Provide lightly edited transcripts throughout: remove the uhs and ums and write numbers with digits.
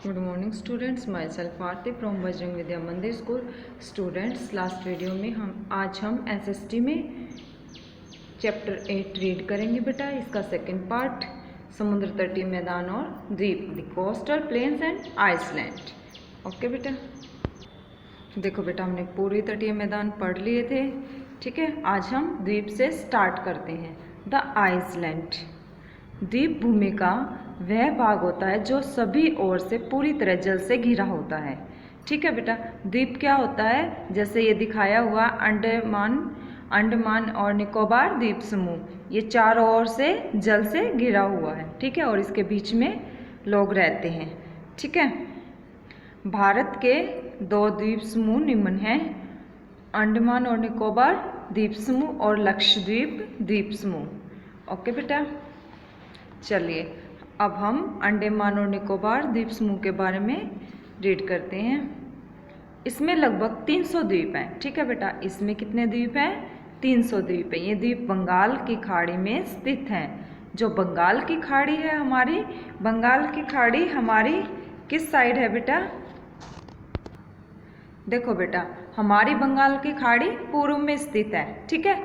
Good morning students, myself Aarti from Bajrang Vidya Mandir school. Students, last video में आज हम SST में चैप्टर 8 रीड करेंगे बेटा। इसका सेकंड पार्ट समुद्र तटीय मैदान और द्वीप, the coastal plains and island. Okay बेटा, देखो बेटा हमने पूरी तटीय मैदान पढ़ लिए थे। ठीक है, आज हम द्वीप से स्टार्ट करते हैं। द आइसलैंड, द्वीप भूमि का वह भाग होता है जो सभी ओर से पूरी तरह जल से घिरा होता है। ठीक है बेटा, द्वीप क्या होता है, जैसे ये दिखाया हुआ अंडमान और निकोबार द्वीप समूह, ये चारों ओर से जल से घिरा हुआ है। ठीक है, और इसके बीच में लोग रहते हैं। ठीक है, भारत के 2 द्वीप समूह निम्न हैं, अंडमान और निकोबार द्वीप समूह और लक्षद्वीप द्वीप समूह। ओके बेटा, चलिए अब हम अंडमान और निकोबार द्वीप समूह के बारे में रीड करते हैं। इसमें लगभग 300 द्वीप हैं। ठीक है बेटा, इसमें कितने द्वीप हैं? 300 द्वीप हैं। ये द्वीप बंगाल की खाड़ी में स्थित हैं। जो बंगाल की खाड़ी है हमारी, बंगाल की खाड़ी हमारी किस साइड है बेटा? देखो बेटा, हमारी बंगाल की खाड़ी पूर्व में स्थित है। ठीक है,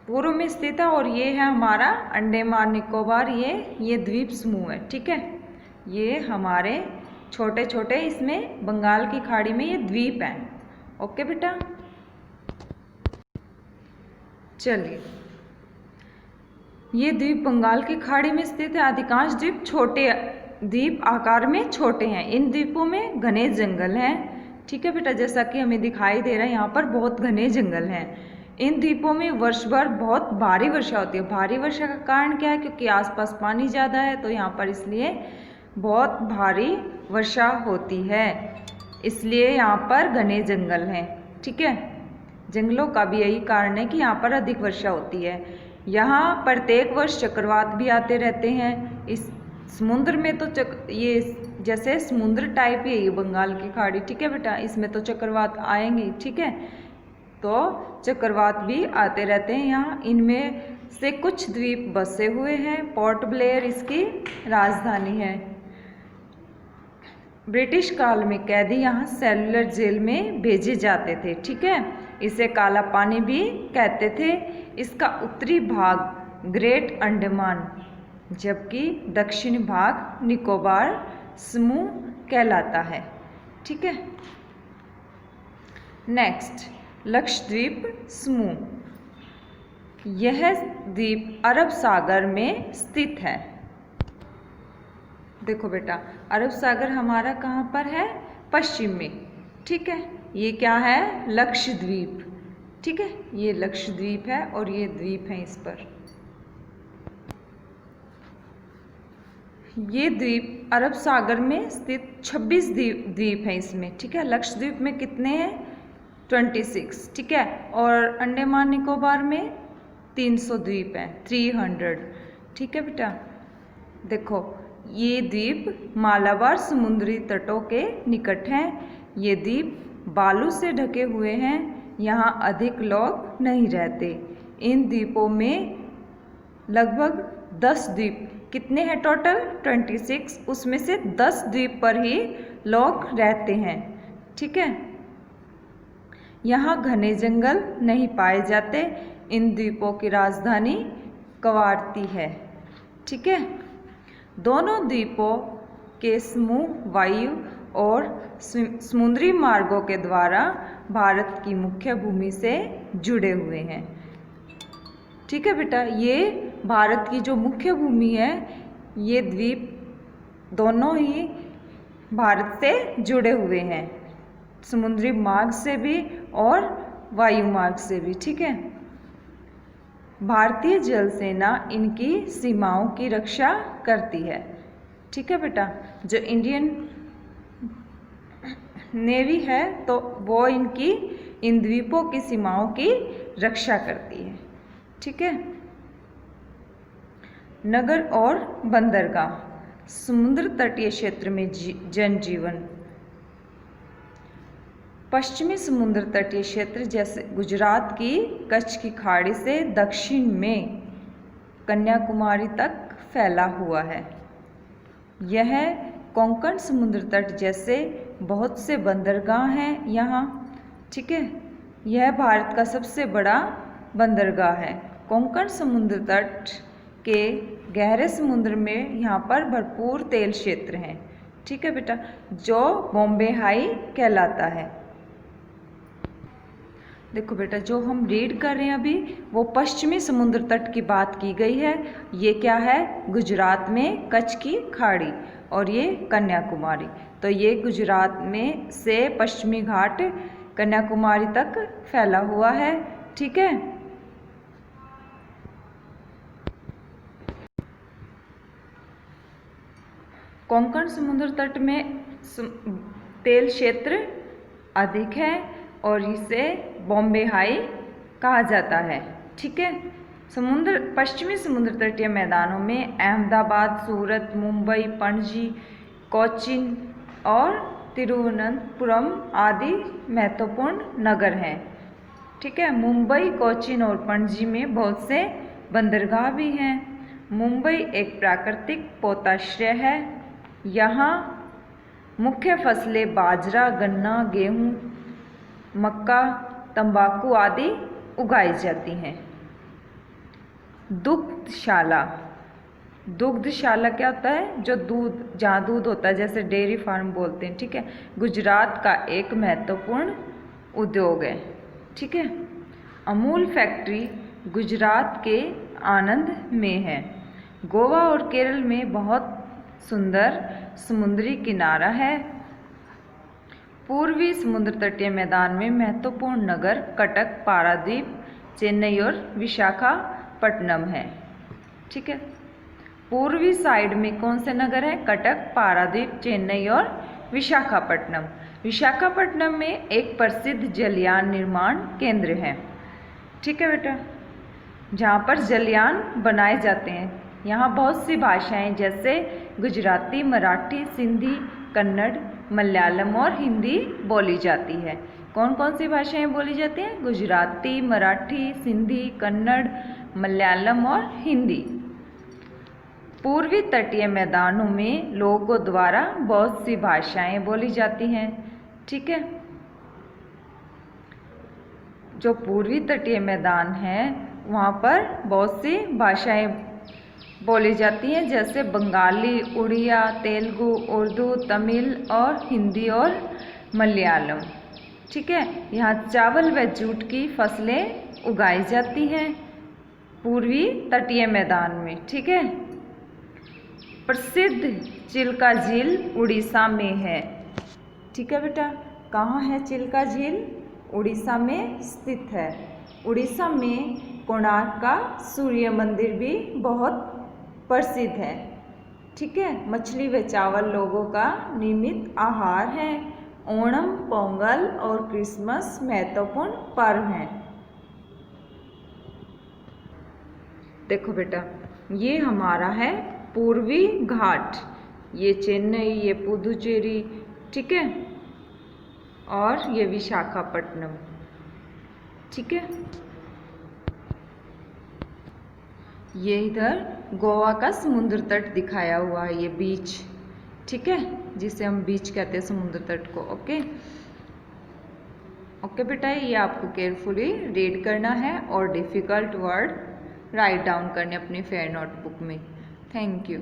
पूर्व में स्थित है, और ये है हमारा अंडमान निकोबार, ये द्वीप समूह है। ठीक है, ये हमारे छोटे छोटे इसमें बंगाल की खाड़ी में ये द्वीप हैं। ओके बेटा, चलिए ये द्वीप बंगाल की खाड़ी में स्थित है। अधिकांश द्वीप छोटे द्वीप आकार में छोटे हैं। इन द्वीपों में घने जंगल हैं। ठीक है बेटा, जैसा कि हमें दिखाई दे रहा है यहाँ पर बहुत घने जंगल हैं। इन द्वीपों में वर्ष भर बहुत भारी वर्षा होती है। भारी वर्षा का कारण क्या है? क्योंकि आसपास पानी ज़्यादा है, तो यहाँ पर इसलिए बहुत भारी वर्षा होती है, इसलिए यहाँ पर घने जंगल हैं। ठीक है, जंगलों का भी यही कारण है कि यहाँ पर अधिक वर्षा होती है। यहाँ प्रत्येक वर्ष चक्रवात भी आते रहते हैं। इस समुद्र में तो ये जैसे समुद्र टाइप ही है ये बंगाल की खाड़ी। ठीक है बेटा, इसमें तो चक्रवात आएंगे। ठीक है, तो चक्रवात भी आते रहते हैं यहाँ। इनमें से कुछ द्वीप बसे हुए हैं। पोर्ट ब्लेयर इसकी राजधानी है। ब्रिटिश काल में कैदी यहाँ सेलुलर जेल में भेजे जाते थे। ठीक है, इसे काला पानी भी कहते थे। इसका उत्तरी भाग ग्रेट अंडमान, जबकि दक्षिणी भाग निकोबार समूह कहलाता है। ठीक है, नेक्स्ट लक्षद्वीप समूह, यह द्वीप अरब सागर में स्थित है। देखो बेटा, अरब सागर हमारा कहाँ पर है? पश्चिम में। ठीक है, ये क्या है? लक्षद्वीप। ठीक है, ये लक्षद्वीप है और ये द्वीप है इस पर। ये द्वीप अरब सागर में स्थित 26 द्वीप हैं इसमें। ठीक है, लक्षद्वीप में कितने हैं? 26। ठीक है, और अंडमान निकोबार में 300 द्वीप हैं, 300। ठीक है बेटा, देखो ये द्वीप मालाबार समुद्री तटों के निकट हैं। ये द्वीप बालू से ढके हुए हैं। यहाँ अधिक लोग नहीं रहते। इन द्वीपों में लगभग 10 द्वीप, कितने हैं टोटल? 26, उसमें से 10 द्वीप पर ही लोग रहते हैं। ठीक है, यहाँ घने जंगल नहीं पाए जाते। इन द्वीपों की राजधानी कवारती है। ठीक है, दोनों द्वीपों के समूह वायु और समुद्री मार्गों के द्वारा भारत की मुख्य भूमि से जुड़े हुए हैं। ठीक है बेटा, ये भारत की जो मुख्य भूमि है, ये द्वीप दोनों ही भारत से जुड़े हुए हैं, समुद्री मार्ग से भी और वायु मार्ग से भी। ठीक है, भारतीय जल सेना इनकी सीमाओं की रक्षा करती है। ठीक है बेटा, जो इंडियन नेवी है तो वो इन द्वीपों की सीमाओं की रक्षा करती है। ठीक है, नगर और बंदरगाह, समुद्र तटीय क्षेत्र में जनजीवन। पश्चिमी समुद्र तटीय क्षेत्र जैसे गुजरात की कच्छ की खाड़ी से दक्षिण में कन्याकुमारी तक फैला हुआ है। यह कोंकण समुद्र तट जैसे बहुत से बंदरगाह हैं यहाँ, ठीक है। यह भारत का सबसे बड़ा बंदरगाह है। कोंकण समुद्र तट के गहरे समुद्र में यहाँ पर भरपूर तेल क्षेत्र हैं, ठीक है बेटा, जो बॉम्बे हाई कहलाता है। देखो बेटा, जो हम रीड कर रहे हैं अभी वो पश्चिमी समुद्र तट की बात की गई है। ये क्या है? गुजरात में कच्छ की खाड़ी और ये कन्याकुमारी। तो ये गुजरात में से पश्चिमी घाट कन्याकुमारी तक फैला हुआ है, ठीक है। कोंकण समुद्र तट में तेल क्षेत्र अधिक है और इसे बॉम्बे हाई कहा जाता है, ठीक है। पश्चिमी समुद्र तटीय मैदानों में अहमदाबाद, सूरत, मुंबई, पणजी, कोचीन और तिरुवनंतपुरम आदि महत्वपूर्ण नगर हैं, ठीक है। मुंबई, कोचीन और पणजी में बहुत से बंदरगाह भी हैं। मुंबई एक प्राकृतिक पोताश्रय है। यहाँ मुख्य फसलें बाजरा, गन्ना, गेहूँ, मक्का, तंबाकू आदि उगाई जाती हैं। दुग्धशाला क्या होता है? जो दूध, जहाँ दूध होता है, जैसे डेयरी फार्म बोलते हैं, ठीक है। गुजरात का एक महत्वपूर्ण उद्योग है, ठीक है। अमूल फैक्ट्री गुजरात के आनंद में है। गोवा और केरल में बहुत सुंदर समुद्री किनारा है। पूर्वी समुद्र तटीय मैदान में महत्वपूर्ण नगर कटक, पारादीप, चेन्नई और विशाखापट्टनम है, ठीक है। पूर्वी साइड में कौन से नगर हैं? कटक, पारादीप, चेन्नई और विशाखापट्टनम। विशाखापट्टनम में एक प्रसिद्ध जलयान निर्माण केंद्र है, ठीक है बेटा, जहाँ पर जलयान बनाए जाते हैं। यहाँ बहुत सी भाषाएं जैसे गुजराती, मराठी, सिंधी, कन्नड़, मलयालम और हिंदी बोली जाती है। कौन कौन सी भाषाएं बोली जाती हैं? गुजराती, मराठी, सिंधी, कन्नड़, मलयालम और हिंदी। पूर्वी तटीय मैदानों में लोगों द्वारा बहुत सी भाषाएं बोली जाती हैं, ठीक है। जो पूर्वी तटीय मैदान है वहाँ पर बहुत सी भाषाएं बोली जाती हैं, जैसे बंगाली, उड़िया, तेलुगु, उर्दू, तमिल और हिंदी और मलयालम, ठीक है। यहाँ चावल व जूट की फसलें उगाई जाती हैं पूर्वी तटीय मैदान में, ठीक है। प्रसिद्ध चिल्का झील उड़ीसा में है, ठीक है बेटा। कहाँ है चिल्का झील? उड़ीसा में स्थित है। उड़ीसा में कोणार्क का सूर्य मंदिर भी बहुत प्रसिद्ध है, ठीक है। मछली व चावल लोगों का नियमित आहार है। ओणम, पोंगल और क्रिसमस महत्वपूर्ण पर्व हैं। देखो बेटा, ये हमारा है पूर्वी घाट, ये चेन्नई, ये पुदुचेरी, ठीक है, और ये विशाखापट्टनम, ठीक है। ये इधर गोवा का समुद्र तट दिखाया हुआ है, ये बीच, ठीक है, जिसे हम बीच कहते हैं समुद्र तट को। ओके ओके बेटा, ये आपको केयरफुली रीड करना है और डिफ़िकल्ट वर्ड राइट डाउन करने अपनी फेयर नोटबुक में। Thank you.